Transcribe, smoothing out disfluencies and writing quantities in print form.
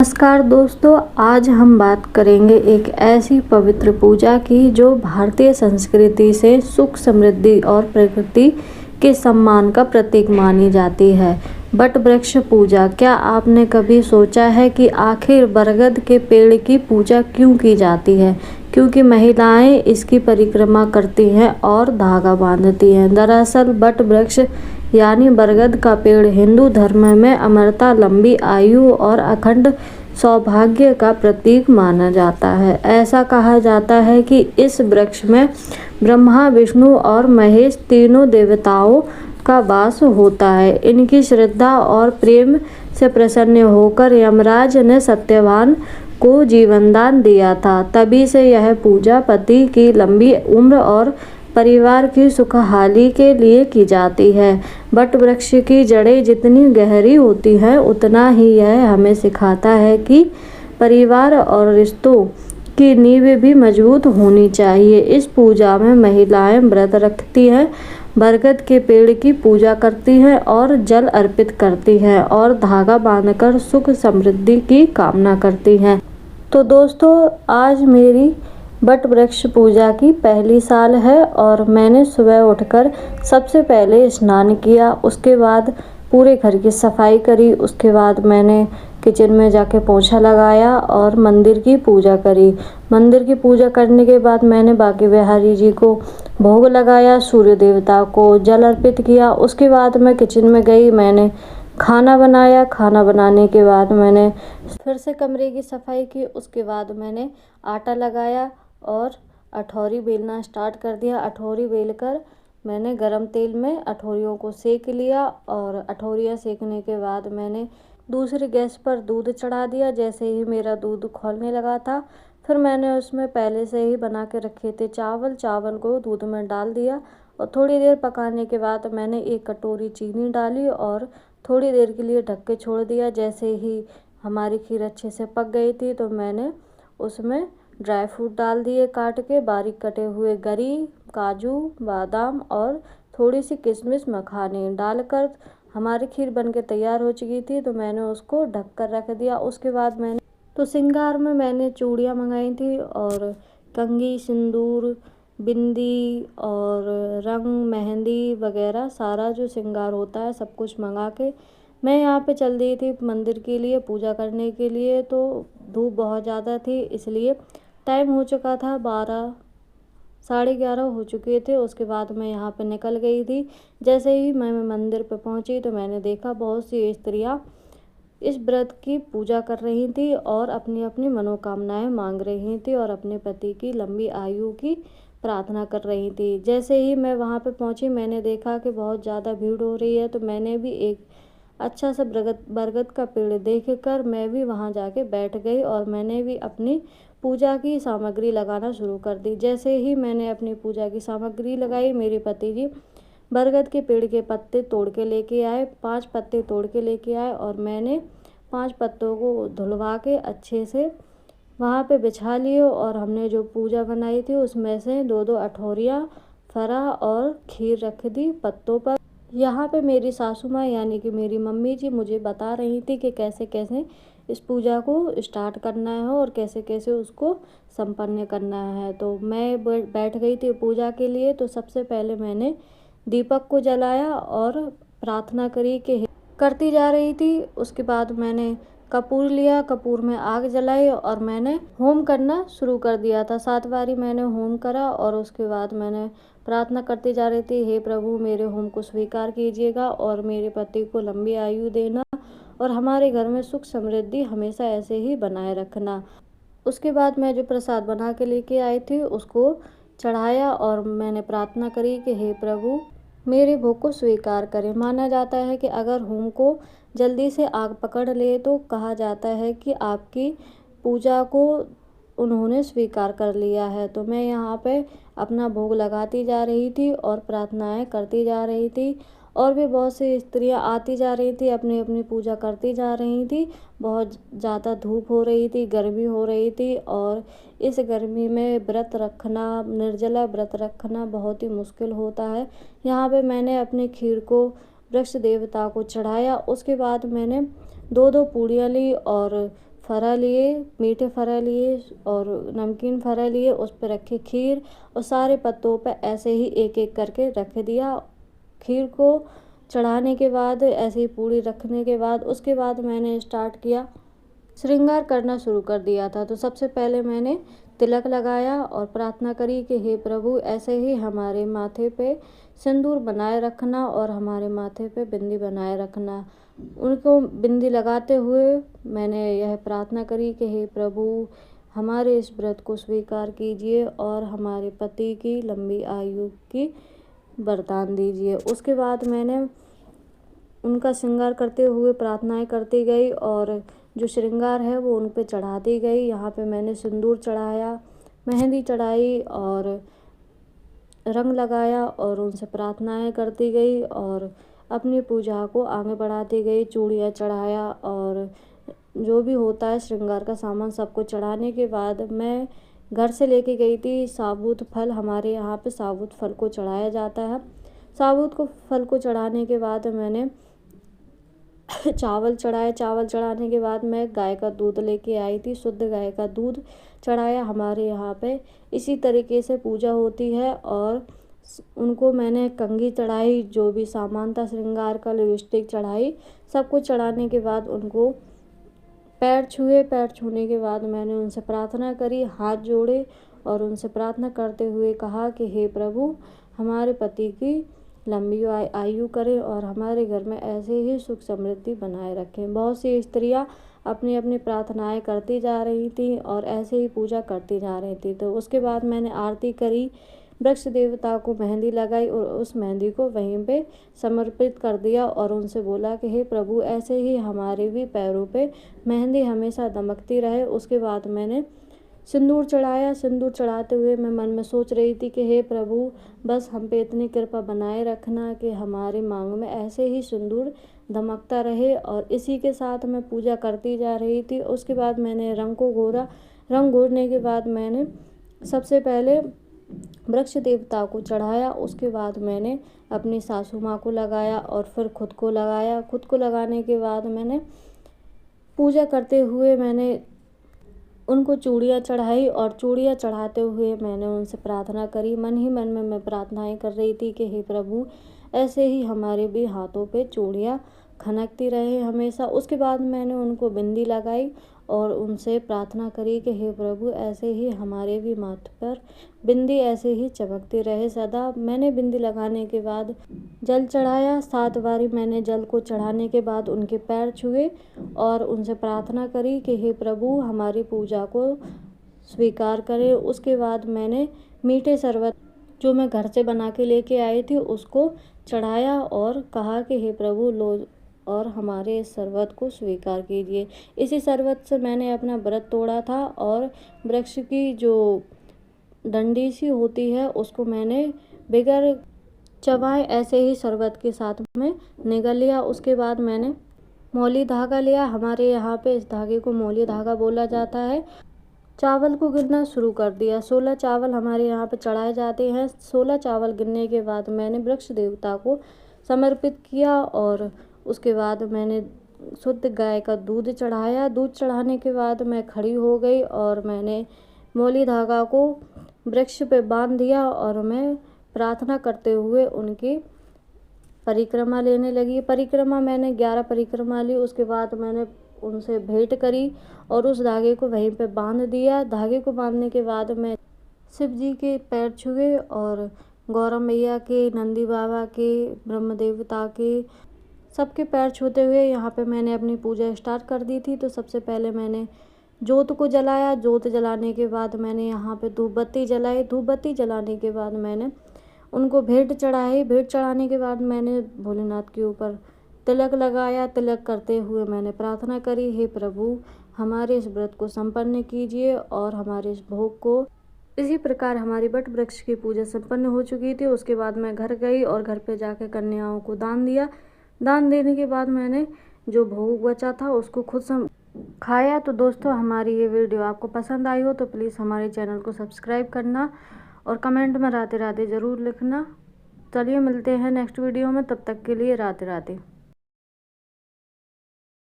नमस्कार दोस्तों, आज हम बात करेंगे एक ऐसी पवित्र पूजा की जो भारतीय संस्कृति से सुख, समृद्धि और प्रकृति के सम्मान का प्रतीक मानी जाती है। बट वृक्ष पूजा। क्या आपने कभी सोचा है कि आखिर बरगद के पेड़ की पूजा क्यों की जाती है? क्योंकि महिलाएं इसकी परिक्रमा करती हैं और धागा बांधती हैं। दरअसल बट वृक्ष यानी बरगद का पेड़ हिंदू धर्म में अमरता, लंबी आयु और अखंड सौभाग्य का प्रतीक माना जाता है। ऐसा कहा जाता है कि इस वृक्ष में ब्रह्मा, विष्णु और महेश तीनों देवताओं का वास होता है। इनकी श्रद्धा और प्रेम से प्रसन्न होकर यमराज ने सत्यवान को जीवनदान दिया था। तभी से यह पूजा पति की लंबी उम्र और परिवार की सुखहाली के लिए की जाती है। बट वृक्ष की जड़ें जितनी गहरी होती हैं, उतना ही यह हमें सिखाता है कि परिवार और रिश्तों की नींव भी मजबूत होनी चाहिए। इस पूजा में महिलाएं व्रत रखती हैं, बरगद के पेड़ की पूजा करती हैं और जल अर्पित करती हैं और धागा बांधकर सुख समृद्धि की कामना करती हैं। तो दोस्तों, आज मेरी बट वृक्ष पूजा की पहली साल है और मैंने सुबह उठकर सबसे पहले स्नान किया। उसके बाद पूरे घर की सफाई करी। उसके बाद मैंने किचन में जाके पोछा लगाया और मंदिर की पूजा करी। मंदिर की पूजा करने के बाद मैंने बांके बिहारी जी को भोग लगाया, सूर्य देवता को जल अर्पित किया। उसके बाद मैं किचन में गई, मैंने खाना बनाया। खाना बनाने के बाद मैंने फिर से कमरे की सफाई की। उसके बाद मैंने आटा लगाया और अठौरी बेलना स्टार्ट कर दिया। अठौरी बेलकर मैंने गरम तेल में अठौरियों को सेक लिया और अठौरियाँ सेकने के बाद मैंने दूसरी गैस पर दूध चढ़ा दिया। जैसे ही मेरा दूध खौलने लगा था, फिर मैंने उसमें पहले से ही बना के रखे थे चावल को दूध में डाल दिया और थोड़ी देर पकाने के बाद मैंने एक कटोरी चीनी डाली और थोड़ी देर के लिए ढक के छोड़ दिया। जैसे ही हमारी खीर अच्छे से पक गई थी तो मैंने उसमें ड्राई फ्रूट डाल दिए काट के, बारीक कटे हुए गरी, काजू, बादाम और थोड़ी सी किशमिश, मखाने डालकर हमारी खीर बनके तैयार हो चुकी थी। तो मैंने उसको ढक कर रख दिया। उसके बाद मैंने श्रृंगार में मैंने चूड़ियाँ मंगाई थी और कंघी, सिंदूर, बिंदी और रंग, मेहंदी वगैरह सारा जो श्रृंगार होता है सब कुछ मंगा के मैं यहाँ पे चल दी थी मंदिर के लिए पूजा करने के लिए। तो धूप बहुत ज़्यादा थी, इसलिए टाइम हो चुका था 12 साढ़े 11 हो चुके थे। उसके बाद मैं यहाँ पे निकल गई थी। जैसे ही मैं मंदिर पे पहुँची तो मैंने देखा बहुत सी स्त्रियाँ इस व्रत की पूजा कर रही थी और अपनी अपनी मनोकामनाएं मांग रही थी और अपने पति की लंबी आयु की प्रार्थना कर रही थी। जैसे ही मैं वहाँ पे पहुँची, मैंने देखा कि बहुत ज़्यादा भीड़ हो रही है। तो मैंने भी एक अच्छा सा बरगद का पेड़ देखकर मैं भी वहाँ जाके बैठ गई और मैंने भी अपनी पूजा की सामग्री लगाना शुरू कर दी। जैसे ही मैंने अपनी पूजा की सामग्री लगाई, मेरे पति जी बरगद के पेड़ के पत्ते तोड़ के लेके आए। 5 पत्ते तोड़ के लेके आए और मैंने 5 पत्तों को धुलवा के अच्छे से वहाँ पे बिछा लिए और हमने जो पूजा बनाई थी उसमें से 2-2 अठौरियाँ, फरा और खीर रख दी पत्तों पर। यहाँ पे मेरी सासू माँ यानी कि मेरी मम्मी जी मुझे बता रही थी कि कैसे कैसे इस पूजा को स्टार्ट करना है और कैसे कैसे उसको संपन्न करना है। तो मैं बैठ गई थी पूजा के लिए। तो सबसे पहले मैंने दीपक को जलाया और प्रार्थना करती जा रही थी। उसके बाद मैंने कपूर लिया, कपूर में आग जलाई और मैंने होम करना शुरू कर दिया था। 7 बारी मैंने होम करा और उसके बाद मैंने प्रार्थना करती जा रही थी, हे प्रभु मेरे होम को स्वीकार कीजिएगा और मेरे पति को लंबी आयु देना और हमारे घर में सुख समृद्धि हमेशा ऐसे ही बनाए रखना। उसके बाद मैं जो प्रसाद बना के लेके आई थी उसको चढ़ाया और मैंने प्रार्थना करी कि हे प्रभु मेरे भोग को स्वीकार करें। माना जाता है कि अगर होम को जल्दी से आग पकड़ ले तो कहा जाता है कि आपकी पूजा को उन्होंने स्वीकार कर लिया है। तो मैं यहाँ पे अपना भोग लगाती जा रही थी और प्रार्थनाएं करती जा रही थी और भी बहुत सी स्त्रियां आती जा रही थी, अपनी अपनी पूजा करती जा रही थी। बहुत ज़्यादा धूप हो रही थी, गर्मी हो रही थी और इस गर्मी में व्रत रखना, निर्जला व्रत रखना बहुत ही मुश्किल होता है। यहाँ पे मैंने अपनी खीर को वृक्ष देवता को चढ़ाया। उसके बाद मैंने 2-2 पूड़ियाँ ली और फरा लिए, मीठे फरा लिए और नमकीन फरा लिए, उस पर रखे खीर और सारे पत्तों पर ऐसे ही एक एक करके रख दिया। खीर को चढ़ाने के बाद ऐसे ही पूड़ी रखने के बाद उसके बाद मैंने स्टार्ट किया, श्रृंगार करना शुरू कर दिया था। तो सबसे पहले मैंने तिलक लगाया और प्रार्थना करी कि हे प्रभु ऐसे ही हमारे माथे पे सिंदूर बनाए रखना और हमारे माथे पे बिंदी बनाए रखना। उनको बिंदी लगाते हुए मैंने यह प्रार्थना करी कि हे प्रभु हमारे इस व्रत को स्वीकार कीजिए और हमारे पति की लंबी आयु की वरदान दीजिए। उसके बाद मैंने उनका श्रृंगार करते हुए प्रार्थनाएं करती गई और जो श्रृंगार है वो उन पे चढ़ाती गई। यहाँ पे मैंने सिंदूर चढ़ाया, मेहंदी चढ़ाई और रंग लगाया और उनसे प्रार्थनाएं करती गई और अपनी पूजा को आगे बढ़ाती गई। चूड़ियाँ चढ़ाया और जो भी होता है श्रृंगार का सामान सबको चढ़ाने के बाद मैं घर से लेके गई थी साबुत फल। हमारे यहाँ पे साबुत फल को चढ़ाया जाता है। साबुत को फल को चढ़ाने के बाद मैंने चावल चढ़ाए। चावल चढ़ाने के बाद मैं गाय का दूध लेके आई थी, शुद्ध गाय का दूध चढ़ाया। हमारे यहाँ पे इसी तरीके से पूजा होती है। और उनको मैंने कंघी चढ़ाई, जो भी सामान था श्रृंगार का, लिपस्टिक चढ़ाई। सब कुछ चढ़ाने के बाद उनको पैर छुए। पैर छूने के बाद मैंने उनसे प्रार्थना करी, हाथ जोड़े और उनसे प्रार्थना करते हुए कहा कि हे प्रभु हमारे पति की लंबी आयु करें और हमारे घर में ऐसे ही सुख समृद्धि बनाए रखें। बहुत सी स्त्रियां अपनी अपनी प्रार्थनाएं करती जा रही थी और ऐसे ही पूजा करती जा रही थी। तो उसके बाद मैंने आरती करी, वृक्ष देवता को मेहंदी लगाई और उस मेहंदी को वहीं पे समर्पित कर दिया और उनसे बोला कि हे प्रभु ऐसे ही हमारे भी पैरों पे मेहंदी हमेशा दमकती रहे। उसके बाद मैंने सिंदूर चढ़ाया। सिंदूर चढ़ाते हुए मैं मन में सोच रही थी कि हे प्रभु बस हम पे इतनी कृपा बनाए रखना कि हमारे मांग में ऐसे ही सिंदूर दमकता रहे। और इसी के साथ मैं पूजा करती जा रही थी। उसके बाद मैंने रंग को घोरा। रंग घोरने के बाद मैंने सबसे पहले वृक्ष देवता को चढ़ाया। उसके बाद मैंने अपनी सासू माँ को लगाया और फिर खुद को लगाया। खुद को लगाने के बाद मैंने पूजा करते हुए मैंने उनको चूड़ियाँ चढ़ाई और चूड़ियाँ चढ़ाते हुए मैंने उनसे प्रार्थना करी। मन ही मन में मैं प्रार्थनाएं कर रही थी कि हे प्रभु ऐसे ही हमारे भी हाथों पे चूड़ियाँ खनकती रहे हमेशा। उसके बाद मैंने उनको बिंदी लगाई और उनसे प्रार्थना करी कि हे प्रभु ऐसे ही हमारे भी माथे पर बिंदी ऐसे ही चमकती रहे सदा। मैंने बिंदी लगाने के बाद जल चढ़ाया। 7 बारी मैंने जल को चढ़ाने के बाद उनके पैर छुए और उनसे प्रार्थना करी कि हे प्रभु हमारी पूजा को स्वीकार करें। उसके बाद मैंने मीठे शरबत जो मैं घर से बना के लेके आई थी उसको चढ़ाया और कहा कि हे प्रभु लो और हमारे इस शरबत को स्वीकार कीजिए। इसी शरबत से मैंने अपना व्रत तोड़ा था और वृक्ष की जो डंडी सी होती है उसको मैंने बगैर चबाए ऐसे ही शरबत के साथ में निगल लिया। उसके बाद मैंने मौली धागा लिया। हमारे यहाँ पे इस धागे को मौली धागा बोला जाता है। चावल को गिनना शुरू कर दिया। 16 चावल हमारे यहाँ पे चढ़ाए जाते हैं। 16 चावल गिनने के बाद मैंने वृक्ष देवता को समर्पित किया और उसके बाद मैंने शुद्ध गाय का दूध चढ़ाया। दूध चढ़ाने के बाद मैं खड़ी हो गई और मैंने मौली धागा को वृक्ष पे बांध दिया और मैं प्रार्थना करते हुए उनकी परिक्रमा लेने लगी। परिक्रमा मैंने 11 परिक्रमा ली। उसके बाद मैंने उनसे भेंट करी और उस धागे को वहीं पे बांध दिया। धागे को बांधने के बाद मैं शिव जी के पैर छुए और गौरा मैया के, नंदी बाबा के, ब्रह्म देवता के, सबके पैर छूते हुए यहाँ पे मैंने अपनी पूजा स्टार्ट कर दी थी। तो सबसे पहले मैंने जोत को जलाया। जोत जलाने के बाद मैंने यहाँ पे धूप बत्ती जलाई। धूप बत्ती जलाने के बाद मैंने उनको भेंट चढ़ाई। भेंट चढ़ाने के बाद मैंने भोलेनाथ के ऊपर तिलक लगाया। तिलक करते हुए मैंने प्रार्थना करी, हे प्रभु हमारे इस व्रत को संपन्न कीजिए और हमारे इस भोग को। इसी प्रकार हमारी वट वृक्ष की पूजा संपन्न हो चुकी थी। उसके बाद मैं घर गई और घर पे जाकर कन्याओं को दान दिया। दान देने के बाद मैंने जो भोग बचा था उसको खुद खाया। तो दोस्तों हमारी ये वीडियो आपको पसंद आई हो तो प्लीज़ हमारे चैनल को सब्सक्राइब करना और कमेंट में राधे राधे ज़रूर लिखना। चलिए मिलते हैं नेक्स्ट वीडियो में, तब तक के लिए राधे राधे।